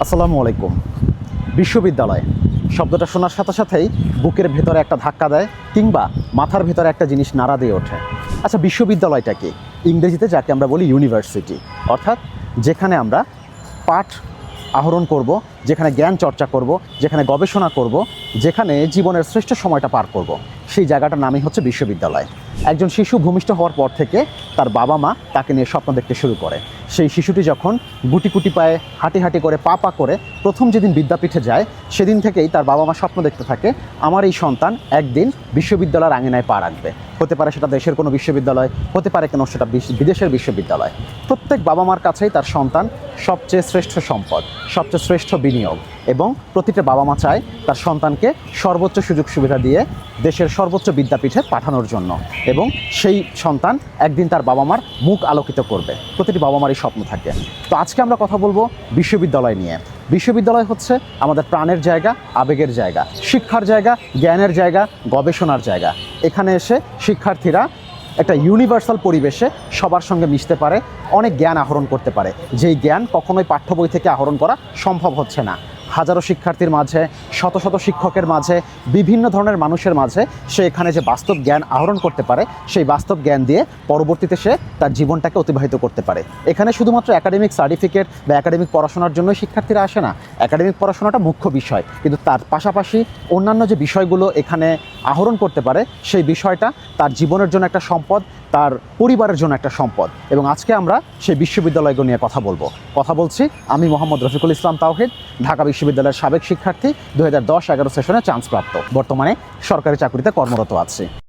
আসসালামু আলাইকুম। বিশ্ববিদ্যালয় শব্দটা শোনার সাথে সাথেই বুকের ভেতরে একটা ধাক্কা দেয় কিংবা মাথার ভেতরে একটা জিনিস নাড়া দিয়ে ওঠে। আচ্ছা, বিশ্ববিদ্যালয়টা কি? ইংরেজিতে যাকে আমরা বলি ইউনিভার্সিটি, অর্থাৎ যেখানে আমরা পাঠ আহরণ করব, যেখানে জ্ঞান চর্চা করব, যেখানে গবেষণা করব, যেখানে জীবনের শ্রেষ্ঠ সময়টা পার করব, সেই জায়গাটার নামই হচ্ছে বিশ্ববিদ্যালয়। একজন শিশু ভূমিষ্ঠ হওয়ার পর থেকে তার বাবা মা তাকে নিয়ে স্বপ্ন দেখতে শুরু করে। সেই শিশুটি যখন গুটি গুটি পায়ে হাঁটি হাঁটি করে পা পা করে প্রথম যেদিন বিদ্যাপীঠে যায়, সেদিন থেকেই তার বাবা মা স্বপ্ন দেখতে থাকে আমার এই সন্তান একদিন বিশ্ববিদ্যালয়ের আঙিনায় পা রাখবে। হতে পারে সেটা দেশের কোনো বিশ্ববিদ্যালয়, হতে পারে কেন সেটা বিদেশের বিশ্ববিদ্যালয়। প্রত্যেক বাবা মার কাছেই তার সন্তান সবচেয়ে শ্রেষ্ঠ সম্পদ, সবচেয়ে শ্রেষ্ঠ বিনিয়োগ, এবং প্রতিটা বাবা মা চায় তার সন্তানকে সর্বোচ্চ সুযোগ সুবিধা দিয়ে দেশের সর্বোচ্চ বিদ্যাপীঠে পাঠানোর জন্য, এবং সেই সন্তান একদিন তার বাবা মার মুখ আলোকিত করবে। প্রতিটি বাবা মারই স্বপ্ন থাকে। তো আজকে আমরা কথা বলবো বিশ্ববিদ্যালয় নিয়ে। বিশ্ববিদ্যালয় হচ্ছে আমাদের প্রাণের জায়গা, আবেগের জায়গা, শিক্ষার জায়গা, জ্ঞানের জায়গা, গবেষণার জায়গা। এখানে এসে শিক্ষার্থীরা একটা ইউনিভার্সাল পরিবেশে সবার সঙ্গে মিশতে পারে, অনেক জ্ঞান আহরণ করতে পারে, যেই জ্ঞান কখনোই পাঠ্য বই থেকে আহরণ করা সম্ভব হচ্ছে না। হাজারো শিক্ষার্থীর মাঝে, শত শত শিক্ষকের মাঝে, বিভিন্ন ধরনের মানুষের মাঝে সে এখানে যে বাস্তব জ্ঞান আহরণ করতে পারে, সেই বাস্তব জ্ঞান দিয়ে পরবর্তীতে সে তার জীবনটাকে অতিবাহিত করতে পারে। এখানে শুধুমাত্র একাডেমিক সার্টিফিকেট বা একাডেমিক পড়াশোনার জন্যই শিক্ষার্থীরা আসে না। একাডেমিক পড়াশোনাটা মুখ্য বিষয়, কিন্তু তার পাশাপাশি অন্যান্য যে বিষয়গুলো এখানে আহরণ করতে পারে, সেই বিষয়টা তার জীবনের জন্য একটা সম্পদ, তার পরিবারের জন্য একটা সম্পদ। এবং আজকে আমরা সেই বিশ্ববিদ্যালয়গুলো নিয়ে কথা বলছি। আমি মোহাম্মদ রফিকুল ইসলাম তাওহিদ, ঢাকা বিশ্ববিদ্যালয়ের সাবেক শিক্ষার্থী, 2010-11 সেশনে চান্সপ্রাপ্ত, বর্তমানে সরকারি চাকরিতে কর্মরত আছি।